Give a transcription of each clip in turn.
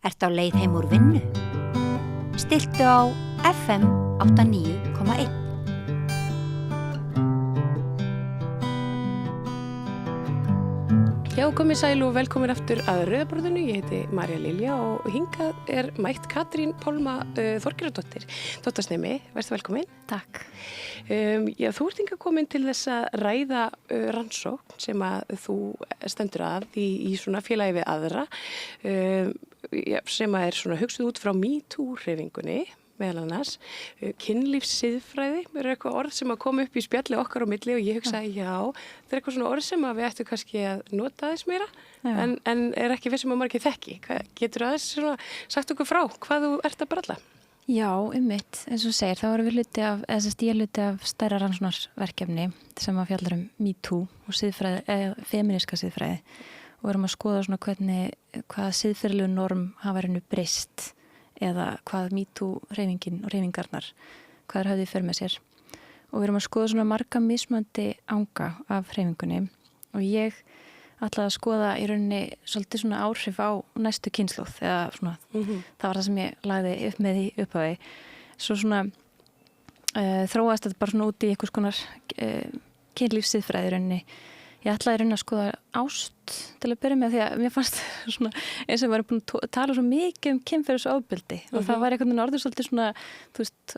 Ertu á leið heim úr vinnu? Stilltu á FM 89,1. Já, komið sæl og velkomin aftur að Rauðaborðinu. Ég heiti Marja Lilja og hingað mætt Katrín Pálma Þorgerðardóttir, dóttorsnemi. Vertu velkomin. Takk. Já, þú ert hingað komin til þess að ræða rannsókn sem að þú stendur að í svona félagi við aðra, sem að svona hugsuð út frá MeToo-hreyfingunni. Meðal annars, kynlífssiðfræði er eitthvað orð sem að koma upp í spjalli okkar á milli og ég hugsaði já, það er eitthvað svona orð sem að við ættum kannski að nota þess meira en er ekki vissum að margir þekki. Getur aðeins svona sagt okkur frá hvað þú ert að bralla? Já, einmitt, eins og segir, þá erum við hluti af stærra rannsóknarverkefni sem að fjallar MeToo og siðfræði, femíníska siðfræði og erum að skoða svona hvað siðferðilegu norm hafa breyst eða hvað MeToo-hreyfingin og hreyfingarnar, hvað höfðu í för með sér. Og við erum að skoða svona marga mismunandi anga af hreyfingunni og ég ætlaði að skoða í rauninni svolítið svona áhrif á næstu kynslóð eða svona, það var það sem ég lagði upp með í upphafi. Svo svona þróast þetta bara svona út í einhvers konar kynlífssiðfræði í rauninni. Ég ætlaði í rauninni að skoða ást til að byrja með því að mér fannst svona eins og við varum búin að tala svo mikið kynferðisofbeldi og það var einhvern veginn orðið svolítið svona, þú veist,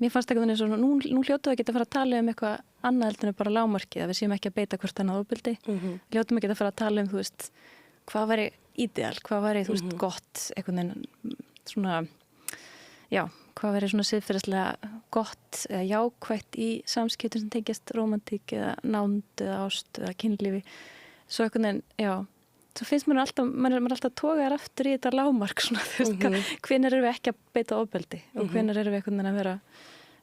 mér fannst einhvern veginn svona, nú hljótum við að geta að fara að tala eitthvað annað heldur en bara lágmarkið, að við séum ekki að beita hvort annað ofbeldi. Hljótum að geta að fara að tala þú veist, hvað væri ídeal, hvað væri, þú veist, gott, einhvern veginn svona, já, hvað verið svona siðferðislega gott eða jákvætt í samskiptum sem tengjast rómantík eða nánd eða ást eða kynlífi. Svo einhvern veginn, já, svo finnst maður alltaf togaðar aftur í þetta lágmark svona, þú veist, hvenær erum við ekki að beita ofbeldi og hvenær erum við einhvern veginn að vera,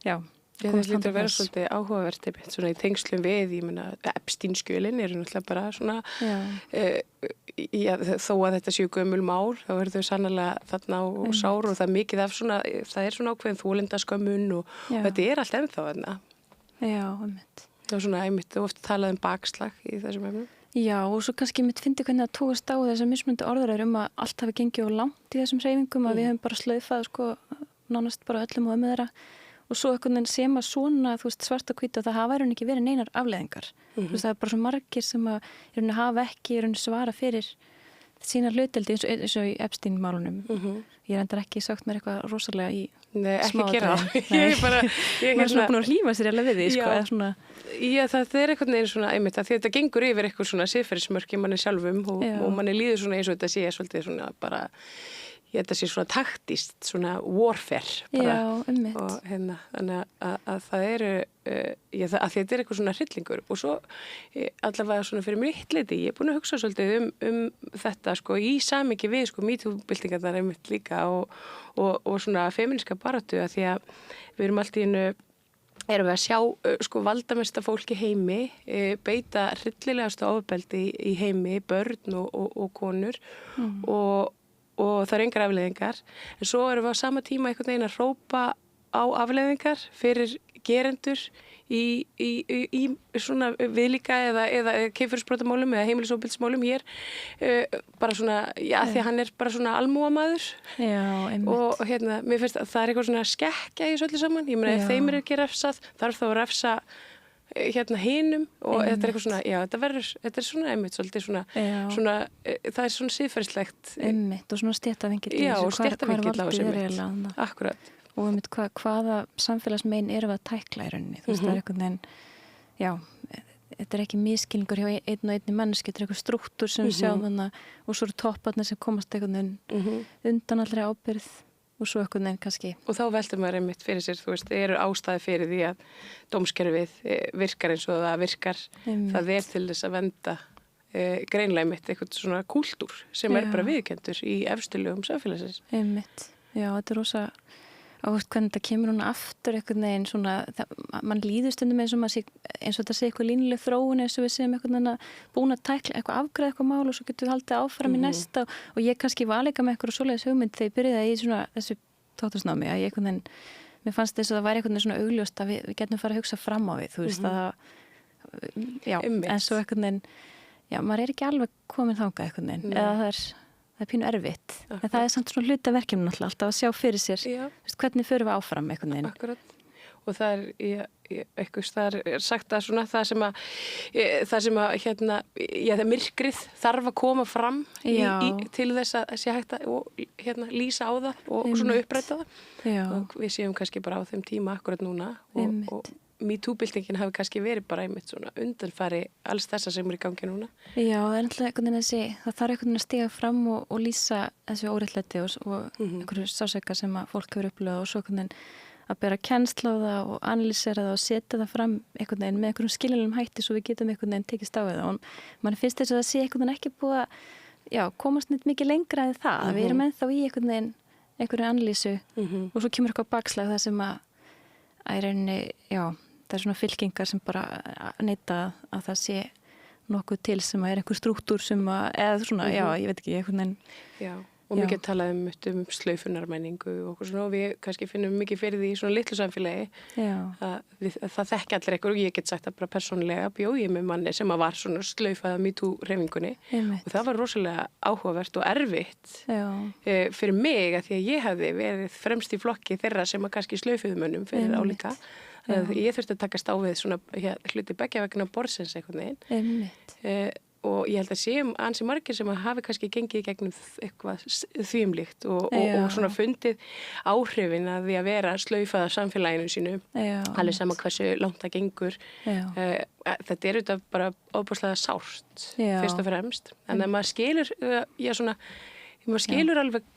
já. Það lítur að vera svolítið áhugavert svona í tengslum við, ég meina Epstein-skjölin eru náttúrulega bara svona þó að þetta séu gömul mál, þá eru þau sannarlega þarna og sár og það er mikið af svona, það er svona ákveðin þolendaskömmun og þetta er allt ennþá þarna. Já, einmitt. Það er svona einmitt, þú oft talað bakslag í þessum efnum. Já, og svo kannski mitt fyndi hvernig að tókast á þessar mismunandi orðræður að allt hafi gengið of langt í þessum hreyfingum, að við höfum bara slaufað sko nánast bara öllum og þeirra. Og svo einhvern veginn sem að svona, þú veist, svart og hvítt og það hafa ekki verið neinar afleiðingar. Þú veist, það er bara svo margir sem að hafa ekki svara fyrir sína hluteldi eins og í Epstein-málunum. Ég er endar ekki sagt mér eitthvað rosalega í ekki gera það. Maður er svona búin að hlífa sér alveg við því, sko. Eða svona. Já, það er einhvern veginn svona, einmitt, að því þetta gengur yfir eitthvað svona siðferðismörk í manni sjálfum og manni líður svona eins og þetta sé svolítið svona bara ég þetta sé svona taktíst, svona warfare bara. Já, einmitt. Og þannig að það eru, að þetta er eitthvað svona hryllingur og svo allavega svona fyrir mitt leyti, ég er búin að hugsa svolítið um þetta sko í samhengi við sko MeToo-byltingarnar einmitt líka og svona femíníska baráttu að því að við erum alltaf erum við að sjá sko valdamesta fólki heimi, beita hryllilegasta ofbeldi í heimi, börn og konur og það eru engar afleiðingar. En svo erum við á sama tíma einhvern veginn að hrópa á afleiðingar fyrir gerendur í svona viðlíka eða kynferðisbrotamálum eða heimilisofbeldismálum hér bara svona, já, því að hann er bara svona almúamaður. Já, einmitt. Og mér finnst að það er eitthvað svona skekkja í þessu öllu saman. Ég meina, ef þeim er ekki refsað, þarf þá að refsa hinum og þetta er eitthvað svona, já, þetta er svona einmitt svolítið svona, það er svona siðferðislegt. Einmitt og svona stéttavingill í þessu. Já, og stéttavingill á þessu einmitt. Akkurat. Og einmitt hvaða samfélagsmein erum við að tækla í rauninni. Þú veist, það er einhvern veginn, já, þetta er ekki miskilningur hjá einn og einni manneski, þetta er eitthvað strúktúr sem við sjáum þannig og svo eru topparnir sem komast einhvern veginn undan allri ábyrgð. Og svo einhvern veginn kannski. Og þá veldur maður einmitt fyrir sér, þú veist, eru ástæði fyrir því að dómskerfið virkar eins og það virkar. Einmitt. Það er til þess að venda greinlega einmitt eitthvað svona kúltúr sem er bara viðurkenndur í efstu lögum samfélagsins. Einmitt, já, þetta er rosa áherslu hvernig þetta kemur núna aftur einhvern veginn svona, mann líður stundum eins og þetta sé eitthvað línuleg þróun eins og við séum einhvern veginn búin að tækla eitthvað afgræða eitthvað mál og svo getur við haldið áfram í næsta og ég kannski var líka með eitthvað svoleiðis hugmynd þegar ég byrjaði í svona þessu tóttursnámi að ég einhvern veginn, mér fannst þess að það væri einhvern veginn svona augljóst að við getum fara að hugsa fram á við, þú veist að já, en svo einhvern veginn, já, maður er ekki alveg komin þangað einhvern veginn, eða það er það er pínu erfitt. Akkurat. En það er samt svona hlutaverkjum náttúrulega alltaf að sjá fyrir sér, Já. hvernig förum við áfram einhvern veginn. Akkurat. Og það eitthvað það er sagt að svona það sem að hérna, það myrkrið þarf að koma fram til þess að sé hægt að hérna, lýsa á það og svona uppræta það. Já. Og við séum kannski bara á þeim tíma akkurat núna og MeToo-byltingin hafi kannski verið bara einmitt svona undanfari alls þessa sem er í gangi núna. Já, það er alltaf einhvern veginn það þarf einhvern veginn að stiga fram og lýsa þessu óréttlæti og einhverju sásauka sem að fólk hefur upplifað og svo einhvern veginn að bera kennsla á það og analýsera það og setja það fram einhvern veginn með einhverjum skiljanlegum hætti svo við getum einhvern veginn tekist á við það og mann finnst þess að það sé einhvern veginn ekki búið að komast neitt mikið lengra en það. Við erum ennþá í einhvern veginn einhverju analýsu og svo kemur eitthvað bakslag það sem að í rauninni, það er svona fylkingar sem bara neita að það sé nokkuð til sem að er einhver strúktúr sem að, eða svona, ég veit ekki, einhvern veginn. Já, og mikið talað um slaufunarmenningu og svona og við kannski finnum mikið fyrir því í svona litlu samfélagi að það þekki allir eitthvað og ég get sagt að bara persónulega bjó ég með manni sem að var svona slaufað af MeToo-hreyfingunni og það var rosalega áhugavert og erfitt fyrir mig að því að ég hefði verið fremst í flokki þeirra sem að kannski slaufuðu mönnum fyrir álíka. Ég þurfti að takast á við svona hluti beggja vegna borðsins einhvern veginn og ég held að séum ansi margir sem að hafi kannski gengið gegnum eitthvað þvíumlíkt og svona fundið áhrifin að því að vera slaufað af samfélaginu sínu alveg sama hversu langt það gengur þetta er auðvitað bara óbúslega sárt fyrst og fremst en að maður skilur maður skilur alveg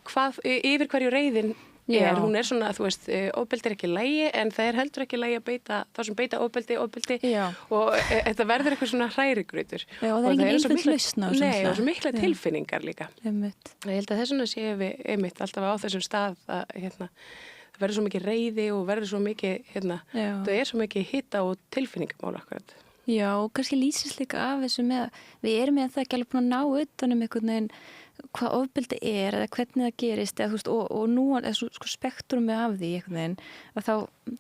yfir hverju reiðin hún er svona, þú veist, ofbeldi er ekki lægi en það er heldur ekki lægi að beita þá sem beita ofbeldi og þetta verður eitthvað svona hrærigrautur og það er engin einföld lausn á þessu Nei, og svo mikla tilfinningar líka Ég held að þess vegna séum við einmitt alltaf á þessum stað að það verður svo mikið reiði og verður svo mikið það er svo mikið hita og tilfinningamál akkurat Já, og kannski lýsist líka af þessu með við erum með það ekki alveg búin að ná utanum einhvern veginn hvað ofbeldi er eða hvernig það gerist eða, veist, og nú er sko spektrumi af því einhvern veginn að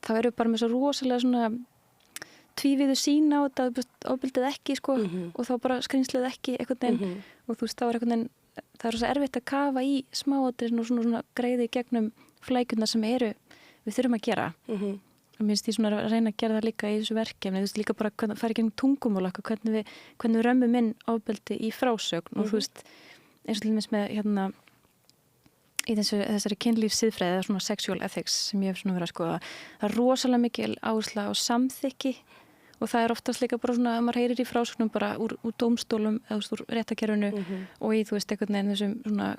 þá eru bara með svo rosalega svona tvívíðu sín á þetta ofbeldið ekki sko og þá bara skrýnslið ekki einhvern veginn og þú veist þá er einhvern veginn það er svo erfitt að kafa í smáatriðin og svona greiði í gegnum flækjuna sem við þurfum að gera og mér finnst því svona að reyna að gera það líka í þessu verkefni, þú veist líka bara að fara í gegnum tungumál hvernig við römmum inn ofbeldi í frásögn og þú veist eins og til dæmis með í þessari kynlífssiðfræði eða svona sexual ethics sem ég hef svona verið að skoða það er rosalega mikil áhersla á samþykki og það er oftast líka bara svona að maður heyrir í frásögnum bara úr dómstólum eða úr réttakerfinu og í þú veist einhvern veginn þessum svona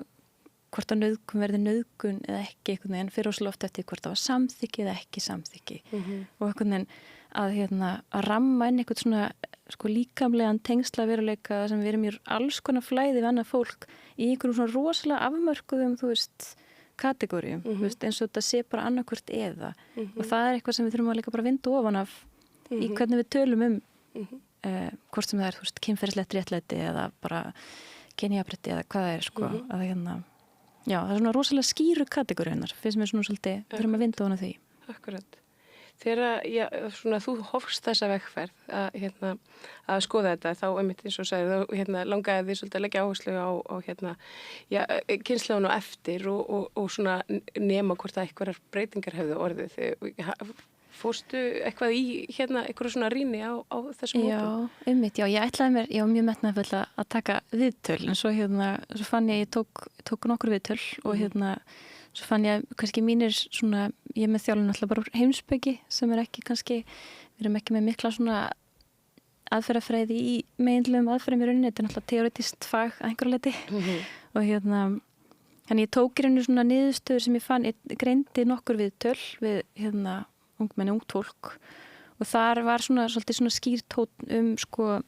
hvort að nauðgun verði nauðgun eða ekki einhvern veginn fyrir óslega oft eftir hvort það var samþykki eða ekki samþykki og einhvern veginn að ramma inn einhvern svona sko líkamlegan tengsla veruleika sem við erum í alls konar flæði við annað fólk í einhverjum svona rosalega afmörkuðum þú veist kategórium þú veist eins og þetta sé bara annarkvort eða og það er eitthvað sem við þurfum að líka bara vinda ofan af í hvernig við tölum hvort sem það er þú veist kynferðislegt réttlæti eða bara kynjafrætti eða hvað það er sko að já, það er svona rosalega skýru kategóriunar finnst mér svona svolítið, þurfum að vinda ofan af því Akkurat Þegar svona, þú hófst þessa vegferð að skoða þetta þá einmitt eins og sagði þá langaði því svolítið að leggja áherslu á kynslóðun og eftir og svona nema hvort að einhverjar breytingar hefðu orðið fórstu eitthvað í eitthvað svona rýni á þessum hópum? Já, einmitt, já, ég ætlaði mér, ég var mjög metnaðfull að taka viðtöl en svo svo fann ég tók nokkur viðtöl og svo fann ég kannski mínir svona, ég með þjálfun alltaf bara heimspeki sem er ekki kannski, við erum ekki með mikla svona aðferðafræði í meginlegum aðferðum í rauninni, þetta er alltaf teoretist fag að einhverju leyti og þannig ég tók í rauninni svona niðurstöður sem ég fann, ég greindi nokkur viðtöl við ungmenni, ungt fólk og þar var svolítið svona skýrtónn sko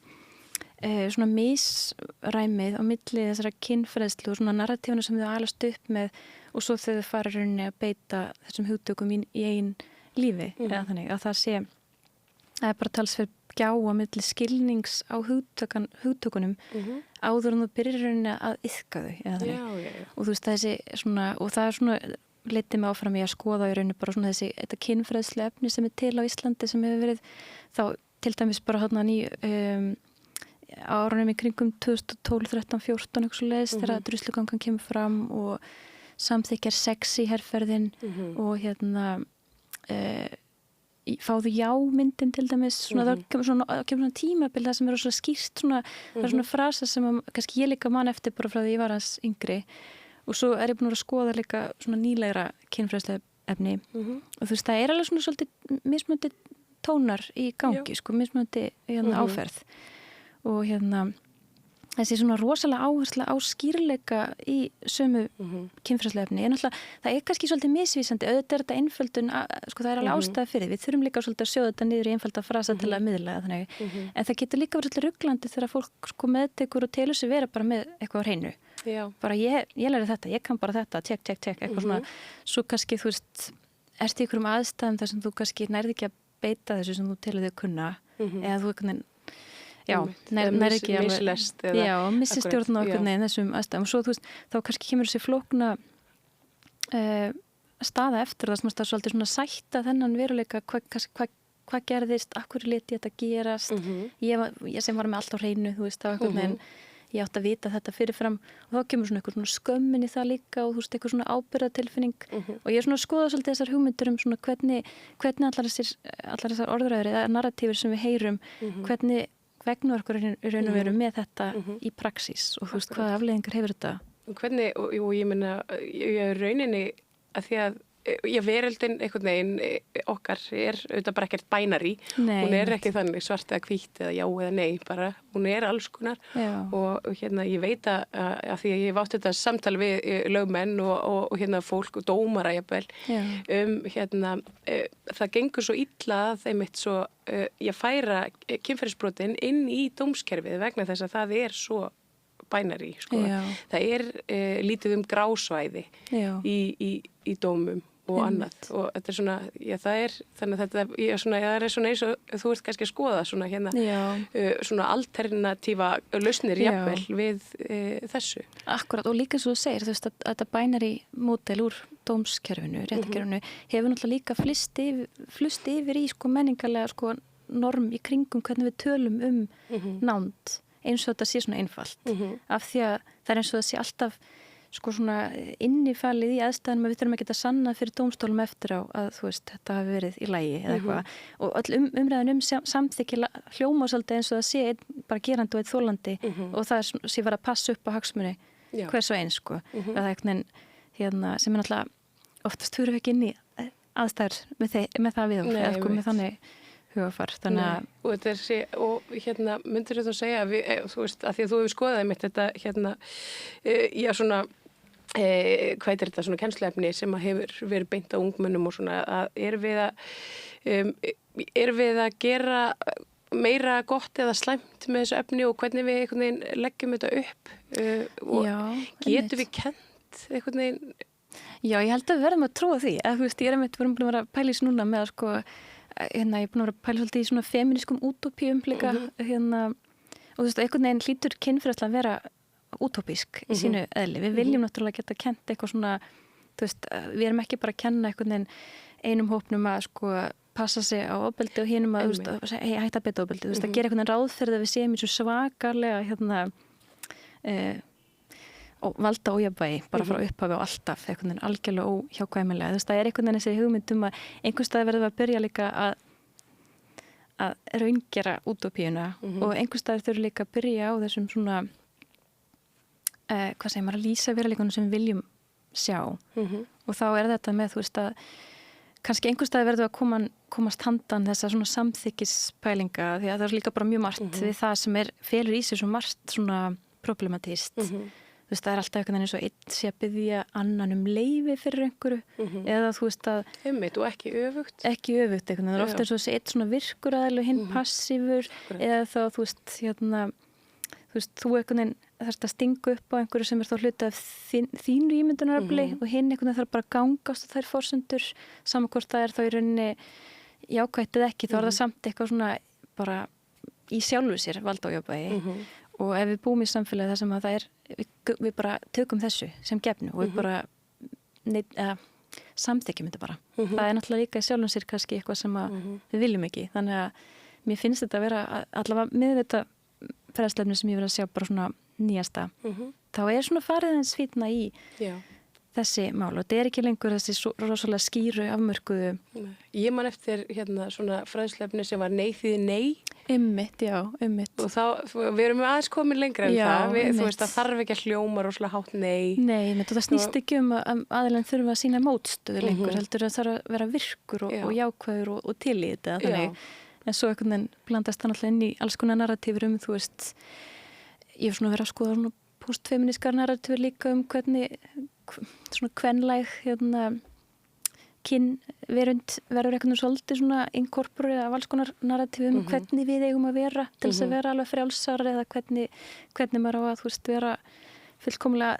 svona misræmið á milli þessara kynfræðslu og svona narratífuna sem þau alast upp með og svo þau fara rauninni að beita þessum hugtökum í eigin lífi eða þannig að það er bara talsverð gjá á milli skilnings á hugtökunum áður en þú byrjar rauninni að iðka þau eða þannig og þú veist þessi svona og það er svona leiddi mig áfram í að skoða í rauninu bara svona þetta kynfræðslu efni sem er til á Íslandi sem hefur verið þá til dæmis bara árunum í kringum 2012, 13, 14 eitthvað svo leiðis þegar druslugangan kemur fram og samþykkjar sexy herferðin og fáðu já myndin til dæmis svona, það kemur svona tímabil það sem eru svona skýrt svona, það er svona frasa sem kannski ég líka man eftir bara frá því ég var aðeins yngri og svo er ég búin að skoða líka svona nýlegra kynfræðslega efni og þú veist það er alveg svona svolítið mismunandi tónar í gangi sko, mismunandi áferð og þessi svona rosalega áhersla á skýrleika í sömu kynfræðslega efni. Það er kannski svolítið misvísandi, auðvitað er þetta einföldun, sko það er alveg ástæða fyrir. Við þurfum líka svolítið að sjóða þetta niður í einfalda frasa til að miðla þannig. En það getur líka verið svolítið ruglandi þegar fólk sko meðtekur og telur sig vera bara með eitthvað á hreinu. Já. Bara ég læri þetta, ég kann bara þetta, tjekk, eitthvað svona. Svo kannski þú veist, ert í einhverjum aðstæðum þar sem þú kannski nærði ekki að beita þessu sem þú telur þig kunna eða þú nær ekki mislest missi stjórn á okkur neðin þessum aðstæðum og svo þú veist, þá kannski kemur þessi flókna staða eftir það sem það er svolítið svona sætta þennan veruleika hvað gerðist, akkur liti þetta gerast ég sem var með allt á hreinu þú veist, það var eitthvað en ég átti að vita þetta fyrirfram og þá kemur svona eitthvað svona skömmin í það líka og þú veist, eitthvað svona ábyrgðartilfinning og ég er svona að skoða svolítið þessar hugmyndur svona hvernig allar þessar orðræður eða narratífur sem við heyrum hvernig vegna okkur í raun og veru með þetta í praxís og þú veist hvaða afleiðingar hefur þetta? Hvernig, og ég meina, ég rauninni að því að veröldin einhvern veginn okkar er auðvitað bara ekkert bænari, hún er ekki þannig svart eða hvítt eða já eða nei, bara hún er alls konar og ég veit að því að ég hef átt þetta samtal við lögmenn og fólk og dómara jafnvel það gengur svo illa að þeim eitt svo ég færa kynferðisbrotin inn í dómskerfið vegna þess að það er svo bænari, sko. Það er lítið grásvæði í dómum og annað og þetta er svona, það er þannig að þetta það er svona eins og þú ert kannski að skoða svona svona alternatíva lausnir jafnvel við þessu. Akkurat og líka svo þú segir, þú veist að þetta bænari módel úr dómskerfinu, réttakerfinu hefur náttúrulega líka flust yfir í sko menningarlega sko norm í kringum hvernig við tölum nánd eins og þetta sé svona einfalt af því að það er eins og það sé alltaf sko svona innifalið í aðstæðanum að við þurfum ekki að sanna fyrir dómstólum eftir á að þú veist þetta hafi verið í lagi eða eitthvað og öll umræðan samþykki hljóma svolítið eins og það sé bara gerandi og eitt þólandi og það sé verið að passa upp á hagsmuni hvers og eins sko það er eitthvað sem er náttúrulega oftast þurfum við ekki inn í aðstæður með það við eða sko með þannig hugafar, þannig að og þetta er og myndir þú segja þú veist, að því að þú hefur skoðað mitt þetta svona hvað er þetta svona kennsluefni sem að hefur verið beint á ungmennum og svona að er við að gera meira gott eða slæmt með þessu efni og hvernig við einhvern veginn leggjum þetta upp og getum við kennt einhvern veginn? Já, ég held að við verðum að trúa því að þú veist, ég er búin að vera að pæla í þessu núna með að sko ég er búin að vera að pæla svolítið í svona feminískum útópíum líka og þú veist, einhvern veginn hlýtur kynfræðsla að vera útópísk í sínu eðli. Við viljum náttúrulega geta kent eitthvað svona, þú veist, við erum ekki bara að kenna einhvern veginn einum hópnum að sko passa sig á ofbeldi og hinum að, þú veist, hætta að beita ofbeldi, þú veist, að gera einhvern veginn ráðferð að við séum í svo svakalega og valda ójafnvægi bara frá upphafi og alltaf einhvern veginn algjörlega óhjákvæmilega. Þú veist, það er einhvern veginn þessi hugmyndum að einhvers staði verðum við að byrja líka að raungera útópíuna og einhvers staði þurfum líka að byrja á þessum svona hvað segir maður, að lýsa veruleikunum sem við viljum sjá og þá er þetta með, þú veist, að kannski einhvers staði verðum við að komast handan þessa svona samþykkispælinga því að það er líka bara mjög margt við það sem felur í sig svo margt svona problematíst þú veist, það er alltaf eitthvað eins og einn sé að biðja annan leyfi fyrir einhverju eða þú veist að og ekki öfugt eitthvað, það er ofta eins og þessi einn svona virkur aðeins og hinn passífur eða þá þú veist þú einhvern veginn þarfst að stinga upp á einhverju sem er þá hluti af þínu ímyndunarafli og hinn einhvern veginn þarf bara að gangast og þær forsendur saman hvort það er þá í rauninni jákvætt eða ekki, þá er það samt eitthvað svona bara í sjálfu sér valda á jákvæði og ef við búum í samfélagi þar sem að það er við bara tökum þessu sem gefnu og við bara samþykjum þetta bara. Það er náttúrulega líka í sjálfum sér kannski eitthvað sem að við viljum ekki. Þannig að mér finnst þetta að vera allavega með þetta fræðslefni sem ég verið að sjá bara svona nýjasta, þá svona farið en svitna í þessi mál og þetta ekki lengur þessi rosalega skýru afmörkuðu. Ég man eftir svona fræðslefni sem var nei þýði nei. Einmitt. Og við erum aðeins komin lengra en það. Þú veist, það þarf ekki að hljóma rosalega hátt nei. Nei, og það snýst ekki að aðilann þurfa að sína mótstöðu lengur, heldur að það þarf að vera virkur og jákvæður og til í þetta. Þannig, en svo einhvern veginn blandast það náttúrulega inn í alls konar narratífur þú veist, ég hef svona verið að skoða svona postfeminískar narratífur líka hvernig svona kvenlæg kynverund verður einhvern svolítið svona inkorporið af alls konar narratífum hvernig við eigum að vera til þess að vera alveg frjálsar eða hvernig maður á að þú veist vera fullkomlega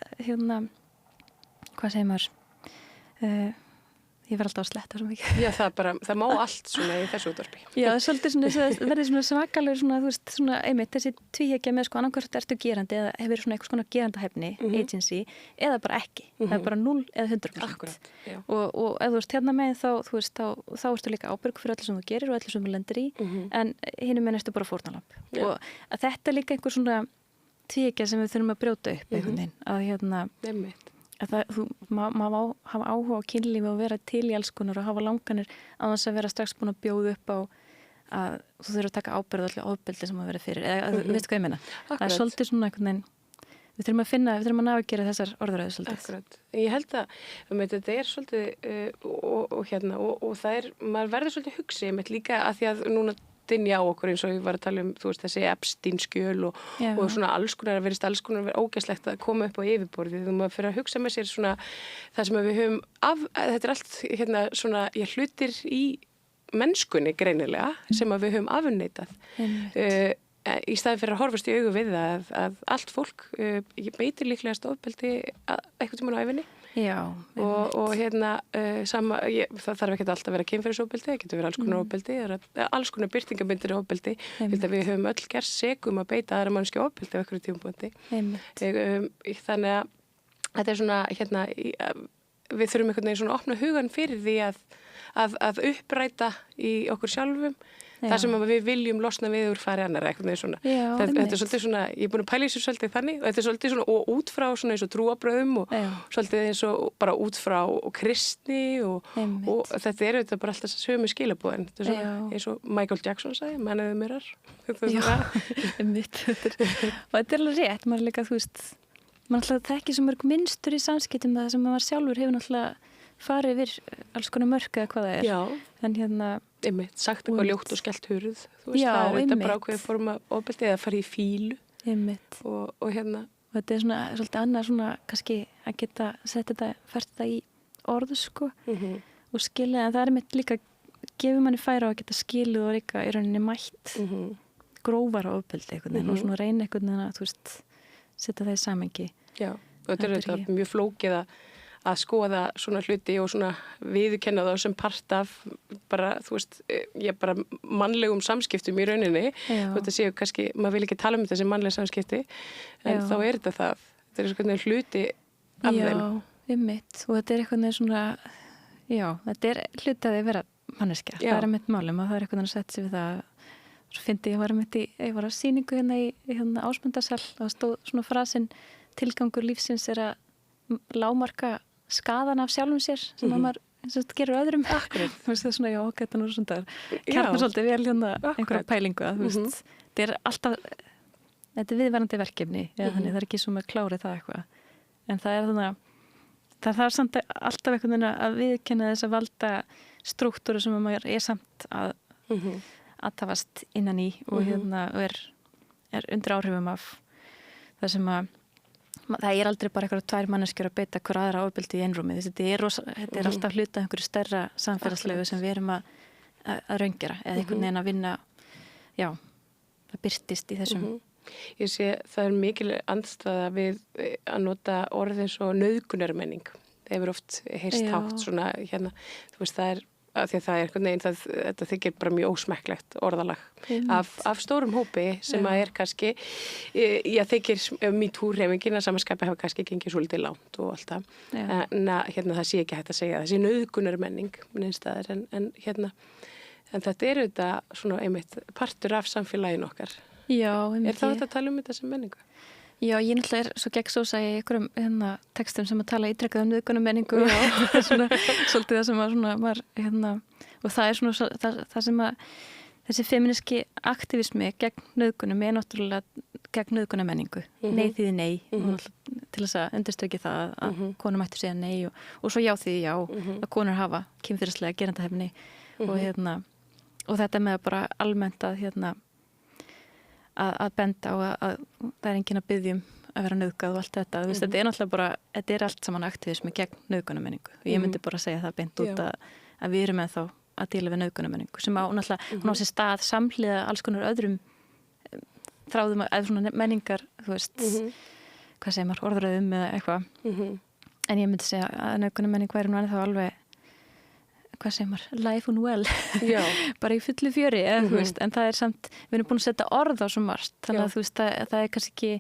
hvað segir maður ég verð alltaf að sletta svo mikið. Já, það má allt svona í þessu útvarpi. Já, það svolítið svona, verður svona svakalegur svona, þú veist, svona einmitt þessi tvíhyggja með sko annarkvort ertu gerandi eða hefur svona eitthvað svona gerandahæfni, agency, eða bara ekki. Það er bara 0 eða 100%. Akkurat, já. Og ef þú ert megin þá ertu líka ábyrg fyrir öllu sem þú gerir og öllu sem þú lendir í, en hinum megin ertu bara fórnalamb. Og að þetta er líka einhver svona tvíhyggja sem við þurfum að brjóta upp einhvern veginn, að maður hafa áhuga á kynlífi og vera til í alls konar og hafa langanir á þess að vera strax búin að bjóða upp á að þú þurfur að taka ábyrgð allir ofbeldi sem að vera fyrir, eða veistu hvað ég meina? Það er svolítið svona einhvern veginn við þurfum að navigera þessar orðræðu svolítið. Akkurat. Ég held að þetta er svolítið og það er, maður verður svolítið hugsi líka að því að núna dynja á okkur eins og ég var að tala þú veist, þessi Epstein-skjöl og svona alls konar verið ógæslegt að koma upp á yfirborðið og maður fyrir að hugsa með sér svona það sem við höfum þetta er allt svona hlutir í mennskunni greinilega sem að við höfum afneitað í staði fyrir að horfast í augu við það að allt fólk beitir líklegast ofbeldi eitthvað tímann á ævinni. Já, og sama, það þarf ekki alltaf að vera kynferðisofbeldi, það getur verið alls konar ofbeldi, alls konar birtingamyndir ofbeldi, við höfum öll gerst segum að beita aðra mannskja ofbeldi á einhverju tímapunkti. Þannig að þetta er svona, við þurfum einhvern veginn svona að opna hugan fyrir því að uppræta í okkur sjálfum það sem við viljum losna við úr fari annar eitthvað svona. Þetta er svolítið svona, ég er búin að pæla í þessu svolítið þannig og þetta er svolítið svona og út frá svona eins og trúabröðum og svolítið eins og bara út frá kristni og þetta er auðvitað bara alltaf sömu skilabúðin. Þetta er svona eins og Michael Jackson sagði, man eða mirrar. Einmitt. Og þetta er alveg rétt, maður líka, þú veist, maður alltaf þekki svo mörg mynstur í samskiptum það sem maður sjálfur hefur náttúrulega farið yfir alls konar mörk eða hvað það er. Já. En einmitt, sagt eitthvað ljótt og skellt hurð. Þú veist, það er þetta bara ákveðið forma ofbeldi eða farið í fílu. Einmitt. Og Og þetta er svona svolítið annað svona kannski að geta fært þetta í orð sko og skilja, en það er einmitt líka gefur manni færa á að geta skilið og líka í rauninni mætt grófara ofbeldi einhvern veginn og svona reyna einhvern veginn að þú veist, setja það í samhengi. Já, og þetta er þetta mjög flókið að skoða svona hluti og svona viðurkenna þá sem part af bara, þú veist, bara mannlegum samskiptum í rauninni. Þetta séu kannski, maður vil ekki tala um þetta sem mannleg samskipti, en þá er þetta það. Þetta er svona hluti af þeim. Já, einmitt. Og þetta er eitthvað svona, þetta er hluti að þið vera manneskja. Það er einmitt málum og það er eitthvað að setja sig við það. Svo fyndi ég var á sýningu í Ásmundarsal og stóð svona frasinn tilgangur lífsins er að lágmarka skaðan af sjálfum sér sem maður gerur öðrum. Akkurat. Þú veist það svona, þetta er nú svona kjarnar svolítið vel einhverja pælingu að þú veist, þetta er alltaf þetta er viðvarandi verkefni þannig það er ekki svo með klárið það eitthvað en það er þannig að það þarf samt alltaf einhvern veginn að viðkenna þess að valda strúktúru sem maður er samt að aðtafast innan í og og er undir áhrifum af það sem að það er aldrei bara eitthvað 2 manneskjur að beita hver aðra ofbeldi í einrúmi. Þetta er alltaf hluta einhverju stærra samfélagslegu sem við erum að raungera eða einhvern veginn að vinna það birtist í þessum. Ég sé, það er mikil andstæða við að nota orðið svo nauðgunarmenning. Það hefur oft heyrst hátt svona þú veist, það er af því að það er einhvern veginn, þetta þykir bara mjög ósmekklegt orðalag af stórum hópi sem að er kannski, þykir MeToo-hreyfingin að samanskapa hefur kannski gengið svolítið langt og allt það. En það sé ekki hægt að segja þessi nauðgunarmenning en þetta er auðvitað svona einmitt partur af samfélaginu okkar. Já, Er það þetta að tala þetta sem menningu? Já, ég náttúrulega svo gegnsósa í einhverjum textum sem að tala ítrekkað nauðgunum menningu og svona, svolítið það sem að svona var og það er svona það sem að þessi feministki aktivismi gegn nauðgunum náttúrulega gegn nauðgunum menningu. Nei þýði nei til þess að undirstrykja það að konur mættu segja nei og svo já þýði já að konur hafa kynferðislega gerandahæfni og þetta með bara almennt að að benda á að það er enginn að biðja að vera nauðgað og allt þetta. Þetta er náttúrulega bara, þetta er allt saman aktivismi gegn nauðgunarmenningu. Og ég myndi bara segja það beint út að við erum ennþá að díla við nauðgunarmenningu sem á náttúrulega, hún á sér stað samhliða alls konar öðrum þráðum eða svona menningar, hvað segir maður, orðröðum eða eitthvað. En ég myndi segja að nauðgunarmenning væri nú ennþá alveg hvað segir maður, life and well bara í fullu fjöri en það er samt, við erum búin að setja orð á svo margt, þannig að það er kannski ekki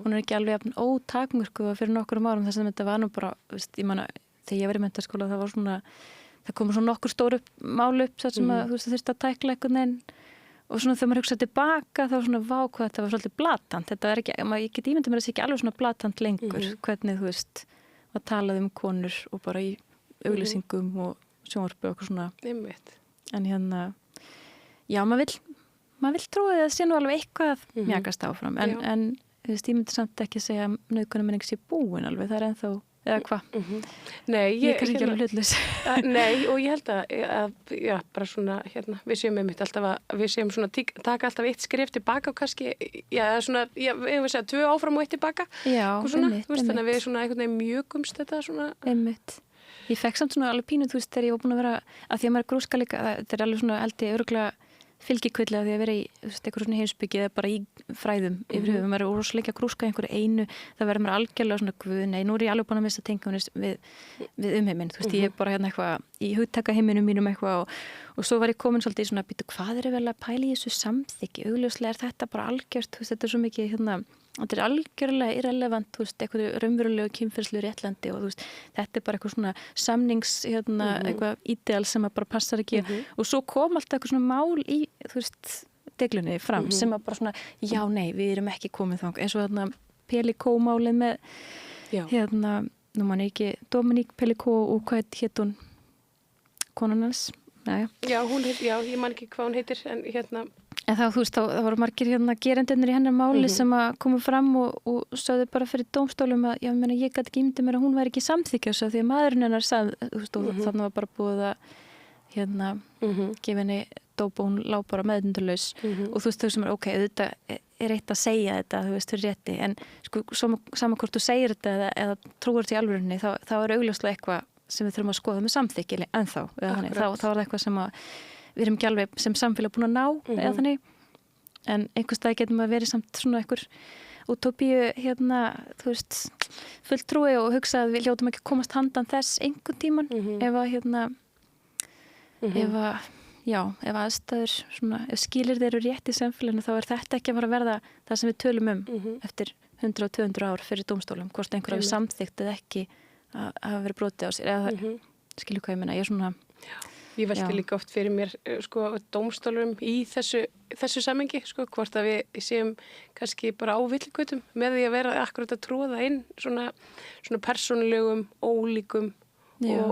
hún er ekki alveg ótakmörku fyrir nokkurum árum þess að þetta var nú bara, ég manna, þegar ég var í menntaskóla það var svona, það kom svona nokkur stóru mál upp þar sem að þurfti að tækla einhvern veginn og svona þegar maður hugsaði tilbaka þá var svona vákvæð þetta var svolítið blatant, þetta er ekki, ég get ímyndið mér að það sé ekki alveg svona blatant lengur hvernig að talað konur og bara í auglýsingum og sjónvarpi og eitthvað svona. En já, maður vill trúa að það sé nú alveg eitthvað mjagast áfram, en ég myndi samt ekki segja að nauðgunarmenning sé búin alveg, það er ennþá, eða hvað? Nei, ég er kannski ekki alveg hlutlaus. Nei, og ég held að já, bara svona, við séum einmitt alltaf að við séum svona, taka alltaf eitt skref tilbaka og kannski, já, svona, ég vil segja 2 áfram og 1 tilbaka. Já, einmitt. Þannig að við svona einhvern veginn mjögumst þetta svona. Einmitt. Ég fekk samt svona alveg pínu, þegar ég var búin að vera, að því að maður grúska líka, þetta er alveg svona eldi öruglega fylgikvilli að því að vera í eitthvað svona heimsbyggi eða bara í fræðum yfir höfum, maður er úrsleika að grúska einhverju einu, það verður maður algjörlega svona guð, nei, nú er ég alveg búin að missa tengjumnis við umheiminn, ég er bara hérna eitthvað í hugtakaheiminum mínum eitthvað og svo var ég komin svolítið í svona, hvað er vel að pæla í þessu samþykki, augljóslega er þetta bara algjört, þetta er svo mikið þetta er algjörlega irrelevant, eitthvað raunverulegu kynferðslegu réttlændi og þetta er bara eitthvað svona samnings eitthvað ídeal sem að bara passar ekki og svo kom alltaf eitthvað svona mál í deglunni fram sem að bara svona, já nei, við erum ekki komið þang eins og Pelikó-málið með nú man ekki, Dominique Pelikó og hvað hétt hún konan hans? Já, ég man ekki hvað hún heitir en En þá voru margir gerendurnir í hennar máli sem að koma fram og sögðu bara fyrir dómstólum að ég gæti ekki ímyndið mér að hún væri ekki samþykkja svo því að maðurinn hennar sagði, þannig var bara búið að gefa henni dóp og hún lá bara meðundurlaus og þau sem ok, þetta er eitt að segja þetta, þau rétti, en sko, sama hvort þú segir þetta eða trúir þetta í alvörunni, þá er augljóslega eitthvað sem við þurfum að skoða með samþykki ennþá, þá er það eitthvað sem að við erum ekki alveg sem samfélag búin að ná eða þannig, en einhvers stað getum að vera samt svona einhver útópíu fulltrúi og hugsa að við hljótum ekki að komast handan þess einhvern tíman ef aðstæður svona, ef skilyrðir eru rétt í samfélaginu þá er þetta ekki að fara að verða það sem við tölum eftir 100 og 200 ár fyrir dómstólum, hvort einhver hafi samþykkt eða ekki að hafa verið brotið á sér eða skilju hvað ég meina, ég er svona Ég velti líka oft fyrir mér dómstólurum í þessu samhengi hvort að við séum kannski bara á villigötum með því að vera akkurat að tróða inn svona persónulegum, ólíkum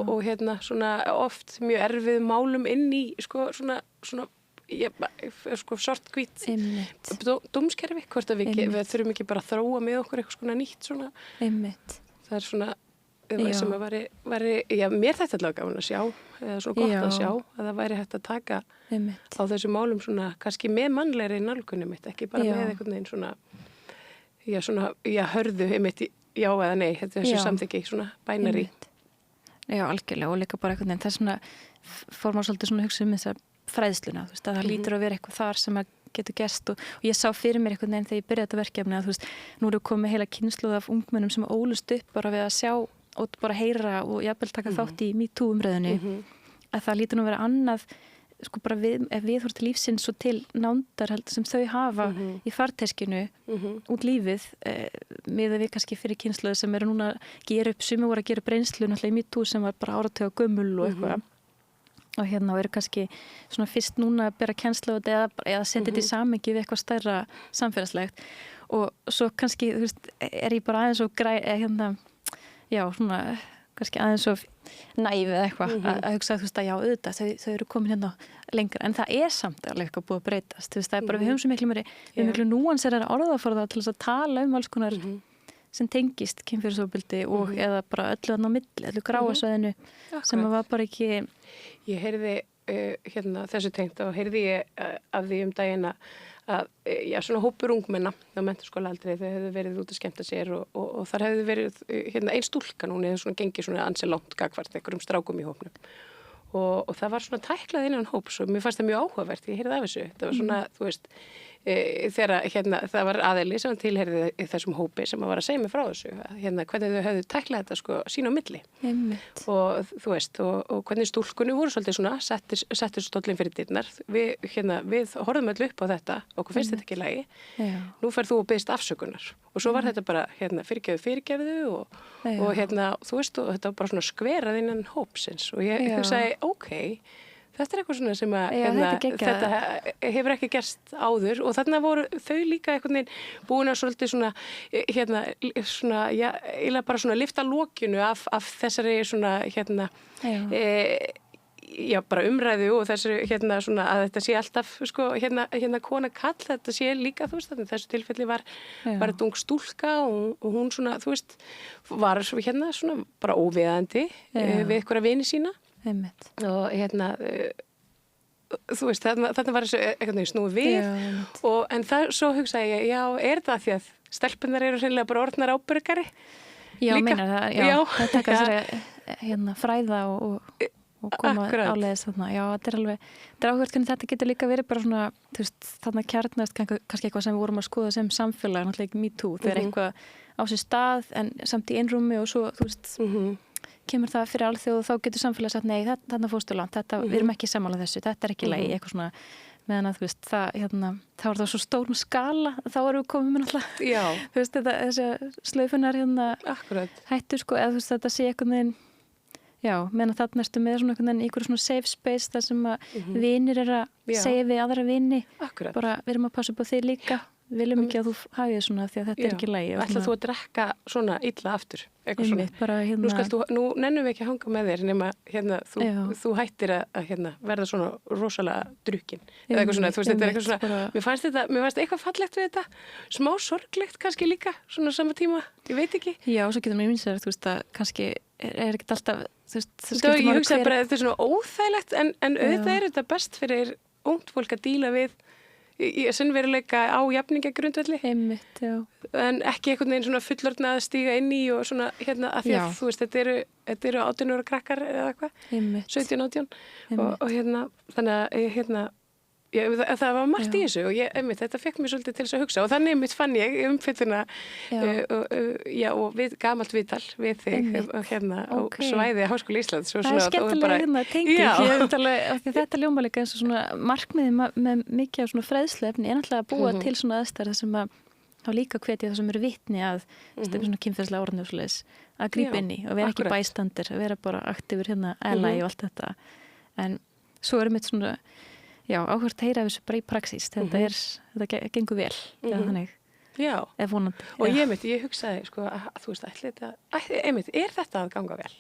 og svona oft mjög erfið málum inn í svona svarthvít dómskerfi, hvort að við þurfum ekki bara að þróa með okkur eitthvað svona nýtt svona. Það er svona sem að væri mér þetta allavega gaman að sjá eða svona gott að sjá að það væri hægt að taka á þessu málum svona kannski með mannlegri nálgunum mitt, ekki bara með einhvern veginn svona hörðu einmitt já eða nei, þessu samþykki svona bænari. Já, algjörlega og líka bara einhvern veginn, það er svona fór maður svolítið svona að hugsa þessa fræðsluna, að það lítur að vera eitthvað þar sem að getur gerst og ég sá fyrir mér einhvern veginn þegar ég byrjaði þetta verkefni að nú eru komið heila kynslóð af ungmennum sem ólust upp bara við að sjá og bara heyra og jafnvel taka þátt í MeToo umræðunni að það lítur nú að vera annað bara ef við vorum til lífsins og til nándar sem þau hafa í farteskinu út lífið með að við kannski fyrir kynslóðu sem eru núna að gera upp, sumir voru að gera upp reynslu náttúrulega í MeToo sem var bara áratuga gömul og eitthvað og og eru kannski svona fyrst núna að bera kennslu á þetta eða setja þetta í samhengi við eitthvað stærra samfélagslegt og svo kannski, þú veist, ég bara aðeins og svona kannski aðeins of næf eða eitthvað að hugsa, þú veist, að já, auðvitað, þau eru komin hérna lengra, en það samt alveg eitthvað búið að breytast, þú veist, það bara við höfum svo miklu núansera orðaforða til þess að tala alls konar sem tengist kynferðisofbeldi og eða bara öllu annað á milli, öllu gráasvæðinu sem var bara ekki... Ég heyrði þessu tengt og heyrði ég af því daginn að svona hópur ungmenna á menntaskólaaldri, þau hefðu verið út að skemmta sér og þar hefðu verið ein stúlka núna eða svona gengið svona ansi langt gagvart einhverjum strákum í hópnum og það var svona tæklað innan hóps og mér fannst það mjög áhugavert, ég heyrði af þessu, það var svona, þú veist, þegar það var aðili sem tilheyrði þessum hópi sem var að segja mig frá þessu, hvernig þau hefðu tæklað þetta sko sín á milli og þú veist, og hvernig stúlkunni voru svolítið svona, settur stóllin fyrir dyrnar, við horfum öll upp á þetta, okkur finnst þetta ekki í lagi, nú ferð þú og byggst afsökunar og svo var þetta bara fyrirgefðu og þú veist, og þetta var bara svona skverað innan hópsins og ég hugsaði, ok, þetta eitthvað svona sem að þetta hefur ekki gerst áður og þarna voru þau líka einhvern veginn búin að svolítið svona eiginlega bara svona lyfta lokinu af þessari svona bara umræðu og þessari svona að þetta sé alltaf sko kona kall, þetta sé líka þú veist, þessu tilfelli var þetta ung stúlka og hún svona þú veist, var svona bara óviðandi við einhverja vini sína og þú veist, þarna var þessu einhvern veginn snúið við en svo hugsaði ég, já, það því að stelpunar eru hreinlega bara orðnar ábyrgari? Já, meinar það, það taka þessari fræða og koma áleiðis þarna, já, þetta alveg áhugavert hvernig þetta getur líka verið bara svona, þú veist, þarna kjarnast kannski eitthvað sem við vorum að skoða sem samfélag, náttúrulega ekki MeToo, þegar eitthvað á sér stað en samt í einrúmi og svo, þú veist kemur það fyrir alþjóð og þá getur samfélag sagt nei, þarna fórstu langt, við erum ekki sammála þessu, þetta ekki lagi, eitthvað svona meðan að þú veist, þá var það svo stórum skala, þá erum við komið með náttúrulega, þú veist, þessi slaufunar hættu sko, eða þú veist, þetta sé eitthvað með meðan þarna ertu með svona einhverju svona safe space þar sem að vinir að segja við aðra vini, bara við erum að passa upp á þig líka, viljum ekki að þú hafið svona því að þetta ekki lægi. Ætlar þú að drekka svona illa aftur? Nú nennum við ekki að hanga með þér nema þú hættir að verða svona rosalega drukkin. Eða eitthvað svona, þú veist, þetta eitthvað svona, mér fannst eitthvað fallegt við þetta, smá sorglegt kannski líka, svona sama tíma, ég veit ekki. Já, og svo getur mér minnst að þú veist að kannski ekkert alltaf, þú veist, ég hugsaði bara að þetta er svona óþægilegt en auðvitað þetta best fyrir ungt fólk að díla við í sinnveruleika á jafningagrundvelli en ekki einhvern veginn svona fullorðna að stíga inn í og svona að því að þú veist, þetta eru 18 ára krakkar eða eitthvað, 17-18 og þannig að það var margt í þessu og þetta fekk mér svolítið til þess að hugsa og þannig fann ég umfylluna og gamalt viðtal við þig á svæði Háskóla Íslands. Það er skemmtilega tenging, þetta ljóma líka eins og svona markmiði með mikið af svona fræðsluefni er náttúrulega að búa til svona aðstæður sem að þá líka hvetja það sem eru vitni að svona kynferðislega orðnjóðsleis að grípa inn í og vera ekki bæstandir, að vera bara aktífur ally og allt þetta en svo erum við svona áhvert að heyra þessu bara í praxís þetta gengur vel þannig, ef vonandi og ég hugsaði, sko, að þú veist er þetta að ganga vel?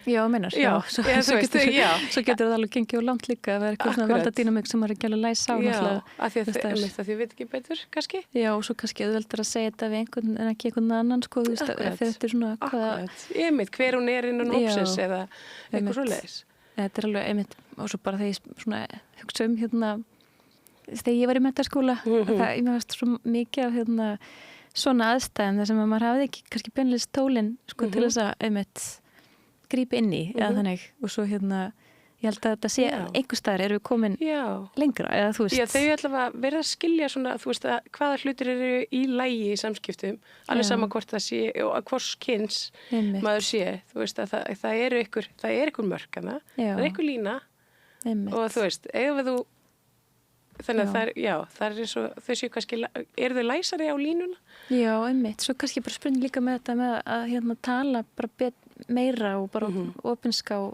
Já, meinar, svo getur það alveg gengið og langt líka að vera eitthvað svona valdadínamik sem maður ekki alveg læsa á af því að þið veit ekki betur, kannski Já, og svo kannski auðveldur að segja þetta við einhvern en ekki einhvern annan, sko, þú veist, þetta er svona hver hún er innan hópsins eða eitthvað svoleiðis Þetta er alveg einmitt og svo bara þegar ég svona hugsa þegar ég var í menntaskóla ég með varst svo mikið af svona aðstæðum þar sem að maður hafði ekki kannski beinlega tólin sko til þess að einmitt grípa inn í eða þannig og svo ég held að þetta sé einhver staðar erum við komin lengra eða þú veist. Já, þau allavega verða að skilja svona, þú veist, að hvaða hlutir eru í lagi í samskiptum, alveg sama hvort það sé og hvors kyns maður sé, þú veist, að það er einhver mörk hana, það er einhver lína og þú veist, þannig að það er eins og þau séu kannski, eru þau læsari á línuna? Já, einmitt, svo kannski bara spurning líka með þetta með að tala bara meira og bara opinska og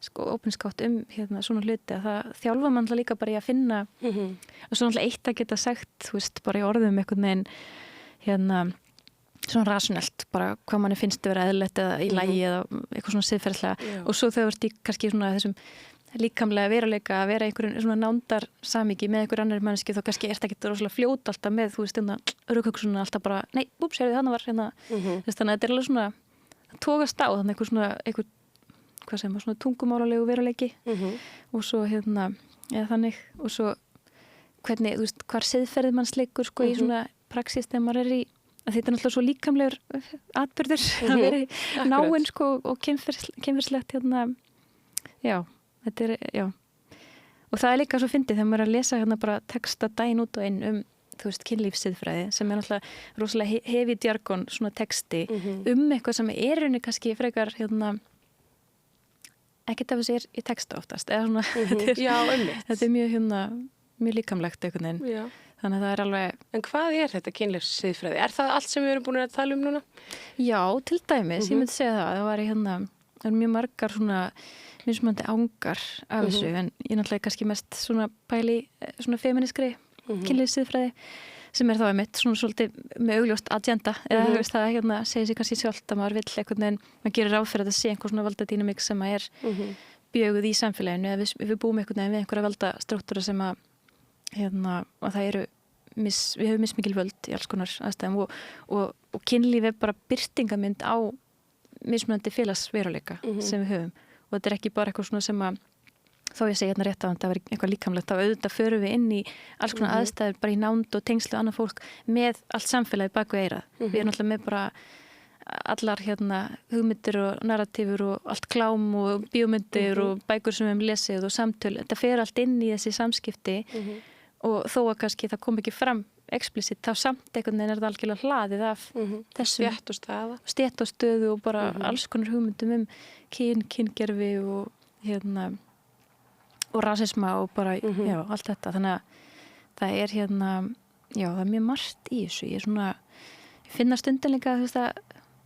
sko opinskátt svona hluti að það þjálfa mann líka bara í að finna og svo náttúrulega eitt að geta sagt, þú veist, bara í orðum einhvern veginn svona rasunelt, bara hvað manni finnst vera eðlilegt eða í lagi eða eitthvað svona siðferðislega og svo þegar þú ert í kannski svona þessum líkamlega veruleika að vera einhverjum svona nándar samíki með einhver annar manneski þá kannski ert ekki rosalega fljót alltaf með, þú veist, rökhugsunum alltaf bara, nei, búps, heyrðu, þannig var hérna, þannig að þetta er alveg svona tókast á, þannig einhver hvað sem var svona tungumálulegu veruleiki og svo eða þannig, og svo hvernig, þú veist, hvar siðferðið manns leikur sko í svona praxis þegar maður í að þetta er náttúrulega svo líkamlegur atburður að vera náinn sko og kynferðslegt já, þetta já og það er líka svo fyndið þegar maður er að lesa bara texta daginn út og inn þú veist, kynlífssiðfræði sem er náttúrulega rosalega heavy jargon svona texti eitthvað sem er henni kannski frekar ekkert af þessi er í texta oftast eða svona þetta er mjög mjög líkamlegt einhvern veginn þannig að það er alveg... En hvað er þetta kynlífssiðfræði? Er það allt sem við erum búin að tala núna? Já, til dæmis, ég myndi segja það var það er mjög margar svona mismunandi ángar af þessu en ég náttúrulega kannski mest svona pæli svona feminiskri kynlífssiðfræði sem er þá einmitt svona svolítið með augljóst agenda eða þú veist það segir sér kannski sjálft að maður vill einhvern veginn, maður gerir ráð fyrir að það sé einhver svona valdadínamík sem er bjöguð í samfélaginu eða við búum einhvern veginn við einhverja valdastruktúra sem að og það eru við höfum mismikil völd í alls konar aðstæðum og kynlíf er bara birtingamynd á mismunandi félagsveruleika sem við höfum og þetta er ekki bara eitthvað svona sem að þó ég segi rétt að það var eitthvað líkamlegt þá auðvitað förum við inn í alls konar aðstæður bara í nánd og tengslu annað fólk með allt samfélagið bak við eirað við erum alltaf með bara allar hugmyndir og narratífur og allt klám og bíómyndir og bækur sem við hefum lesið og samtöl þetta fer allt inn í þessi samskipti og þó að kannski það kom ekki fram explicit, þá samt einhvern veginn er það algjörlega hlaðið af þessum stétt og stöðu og bara alls konar hugmyndum kyngerfi og og rasisma og bara, já, allt þetta þannig að það er já, það er mjög margt í þessu ég finna stundin líka þú veist að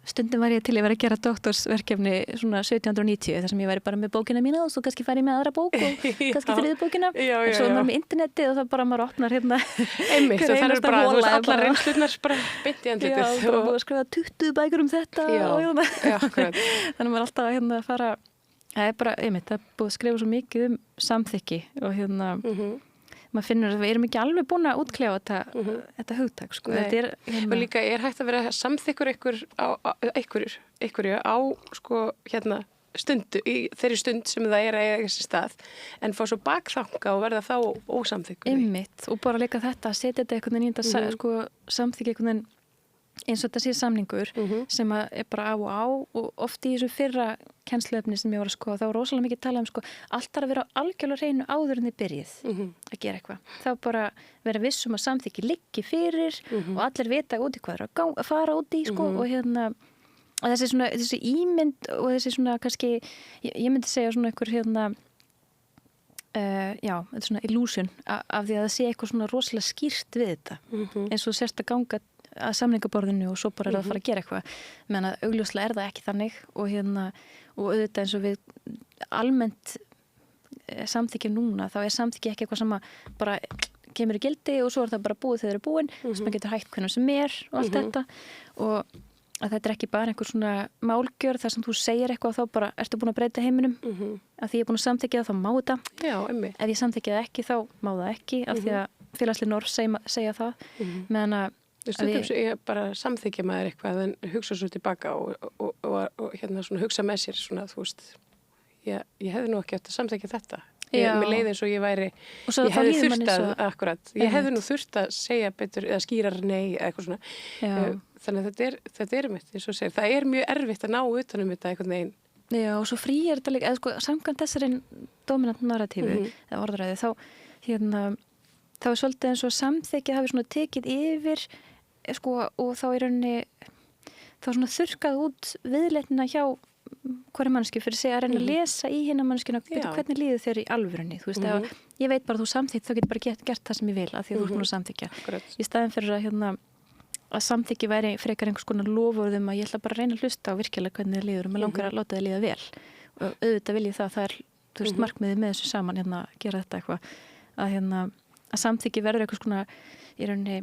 stundin var ég til að vera að gera doktorsverkefni svona 1790 þar sem ég væri bara með bókina mína og svo kannski færi ég með aðra bók og kannski þriðu bókina og svo er maður með interneti og það bara maður opnar einmitt og það er bara, þú veist, allar reynslurnar bara beint í andlitið já, bara búið að skrifa 20 bækur þetta og þannig maður alltaf að fara það er bara, einmitt, það er búið að skrifa svo mikið samþykki og maður finnur að við erum ekki alveg búin að útkljá þetta hugtak sko. Þetta og líka er hægt að vera samþykkur einhverju á sko stundu, í þeirri stund sem það er að eiga þessi stað en fá svo bakþanga og verða þá ósamþykkur einmitt og bara líka þetta að setja þetta einhvern veginn í sko, samþykki einhvern veginn eins og þetta sé samningur sem er bara á og á og oft í þessu fyrra kennsluefni sem ég var að skoða þá var rosalega mikið talað um sko allt þarf að vera algjörlega hreinu áður en þið byrjið að gera eitthvað þá bara vera vissum að samþykki liggi fyrir og allir vita út í hvað er að fara út í sko og og þessi ímynd og þessi svona kannski ég myndi segja svona einhver já, þetta er svona illusion af því að það sé eitthvað svona rosalega skýrt við þetta eins og sérst að ganga að samningaborðinu og svo bara er að fara að gera eitthvað menn að augljóslega er það ekki þannig og og auðvitað eins og við almennt samþykja núna þá er samþykja ekki eitthvað sem að bara kemur í gildi og svo er það bara búið þegar það er búin sem maður getur hægt hvernig sem er og allt þetta og að þetta er ekki bara einhver svona málgjörð þar sem þú segir eitthvað og þá bara ertu búin að breyta heiminum að því ég er búin að samþykja það þá má þetta ef ég samþykja það ekki þá má það ekki af því að félagslega norm segja það meðan að stundum ég bara samþykja maður eitthvað en hugsa svo tilbaka og svona hugsa með sér svona þú veist ég hefði nú ekki eftir að samþykja þetta mér leiði eins og ég væri ég hefði þurft að akkurat ég hefði nú þurft að segja betur eða skýrar nei eða eitthvað svona þannig að þetta er mitt eins og segir það er mjög erfitt að ná utanum þetta einhvern veginn já og svo frí er þetta líka eða sko samkvæmt þessari dominant narratífu eða orðræði þá þá er svolítið eins og samþykja hafi svona tekið yfir sko og þá er rauninni þá svona þurrkað út viðleitnina hjá hverja mannski fyrir sig að reyna að lesa í hinna mannskina hvernig líður þér í alvörunni þú veist að ég veit bara að þú samþykkt þá getur bara gert það sem ég vil að því að þú ert búin að samþykja í staðin fyrir að samþykki væri frekar einhvers konar lofurðum að ég ætla bara að reyna að hlusta á virkilega hvernig þér líður og mér langar að láta þér líða vel auðvitað vil ég það er, þú veist, markmiðið með þessu saman hérna, gera þetta eitthvað að samþykki verður eitthvað svona í rauninni,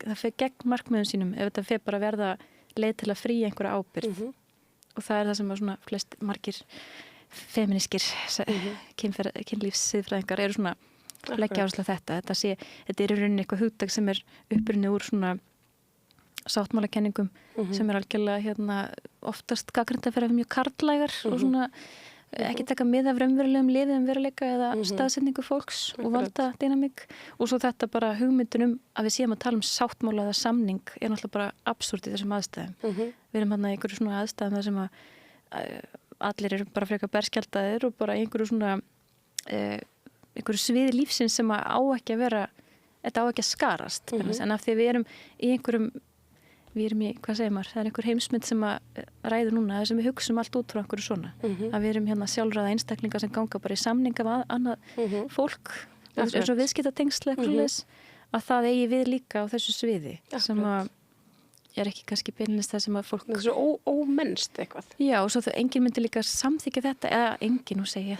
það fer gegn markmiðum sínum ef þetta fer bara að verða leið til að fría einhverja ábyrgð og það það sem að svona margir feminískir kynlífssiðfræðingar eru svona leggja áherslu á þetta er í rauninni eitthvað hugtak sem upprunnið úr svona sáttmálakenningum sem algjörlega hérna, oftast gagnrýnt að vera mjög karllægar og svona ekki taka mið af raunverulegum liðum veruleika eða staðsetningu fólks og valda dynamík og svo þetta bara hugmyndun að við séum að tala sáttmála eða samning náttúrulega bara absúrt í þessum aðstæðum. Við erum hérna í einhverju svona aðstæðum þar sem að allir eru bara frekar berskjaldaðir og bara einhverju svona einhverju sviði lífsins sem á ekki að vera þetta á ekki að skarast en af því að við erum í hvað segir maður, það er einhver heimsmynd sem að ræður núna, þess að við hugsum allt út frá einhverju svona, að við erum hérna sjálfráða einstaklingar sem ganga bara í samninga af annað fólk, eins og viðskiptatengsl að það eigi við líka á þessu sviði sem að er ekki kannski beinlist það sem að fólk það er svo ómennst eitthvað já og svo enginn myndi líka samþykja þetta eða enginn, nú segja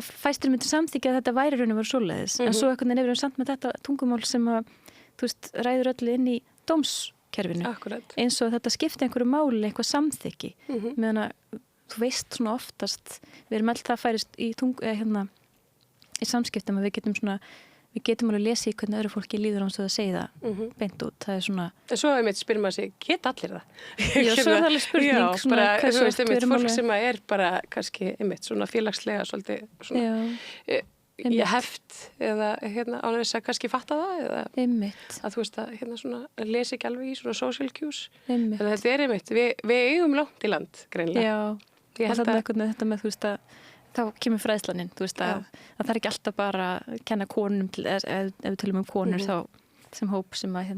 fæstir myndi samþykja að þetta væri raun og veru svoleiðis en svo einhvern veginn erum við samt með þetta tungumál sem að, þú veist, ræður öllu inn í dómskerfinu eins og þetta skipti einhverju máli, einhver samþykki meðan að þú veist svona oftast við erum alltaf færist í í samskiptum að við getum alveg lesið hvernig öðru fólki líður án svo að segja það beint út, það er svona en svo einmitt spyrir maður sig, geta allir það? Já, svo er það alveg spurning já, bara, þú veist, einmitt fólk sem er bara kannski, einmitt, svona félagslega svolítið svona heft eða ánum þess að kannski fatta það eða einmitt. Að þú veist að svona lesi ekki alveg í svona social cues einmitt. En þetta er einmitt, við eigum langt í land greinlega. Já, og þannig þetta með þú veist að þá kemur fræðslaninn, þú veist að það er ekki alltaf bara að kenna konum ef við tölum konur þá sem hóp sem að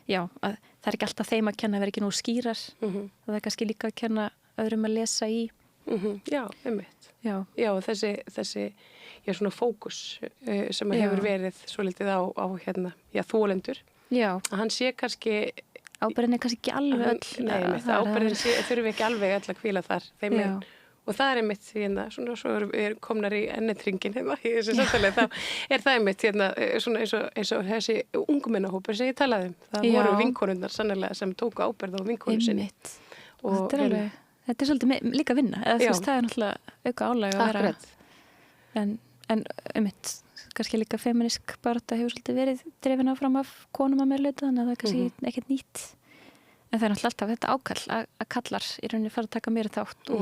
já, að það er ekki alltaf þeim að kenna að vera ekki nógu skýrar það er kannski líka að kenna öðrum að lesa í Já, einmitt Já, þessi svona fókus sem hefur verið svolítið á þolendur að hann sé kannski ábyrgðin er kannski ekki alveg öll Nei, ábyrgðin þurfi ekki alveg öll að hvíla þar þeim einn og það er einmitt svona svo við komnar í ennetringin í þessu samtalið, þá er það einmitt svona eins og þessi ungmennahópur sem ég talaði það voru vinkonurnar sannlega sem tóku ábyrgð á vinkonu sinni og þetta er svolítið líka vinna eða þú veist það er náttúrulega auka álag að vera en einmitt kannski líka feminísk barátta hefur svolítið verið drifin áfram af konum að meirleita þannig að það er kannski ekkert nýtt en það er náttúrulega alltaf þetta ákall að kallar í rauninni fara að taka meira þátt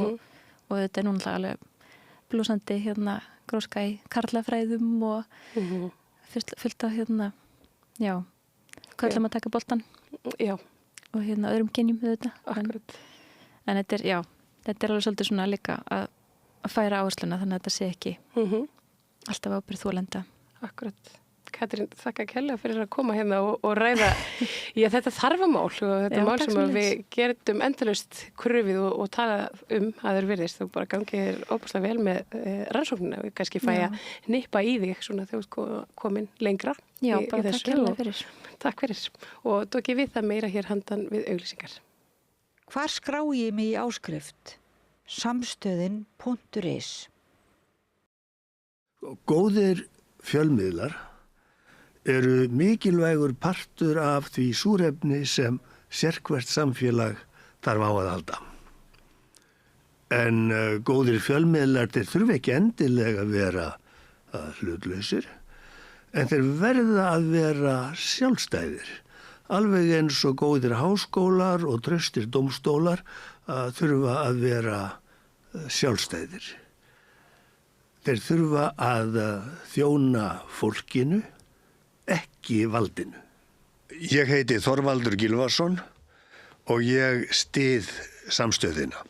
og þetta er núna alveg blúsandi gróska í karlafræðum og fullt af köllum að taka boltan og öðrum kynjum við þetta en þetta er alveg svolítið svona líka að færa áhersluna þannig að þetta sé ekki alltaf ábyrgð þolenda Akkurat Katrín, þakka kærlega fyrir að koma hérna og ræða þetta þarfamál og þetta mál sem við gerðum endalaust krufið og tala að þeir virðist. Þú bara gangið óbúslega vel með rannsóknina og kannski fæ að nippa í þig svona þegar þú komin lengra Já, í bara þessu. Takk kærlega fyrir. Takk fyrir. Og tók ég við það meira hér handan við auglýsingar. Hvar skrá ég mig í áskrift? Samstöðin.is Góðir fjölmiðlar eru mikilvægur partur af því súrefni sem sérhvert samfélag þarf á að halda. En góðir fjölmiðlar þeir þurfa ekki endilega að vera hlutlausir, en þeir verða að vera sjálfstæðir. Alveg eins og góðir háskólar og traustir dómstólar þurfa að vera sjálfstæðir. Þeir þurfa að þjóna fólkinu, ekki valdinu. Ég heiti Þorvaldur Gylfason og ég styð samstöðina.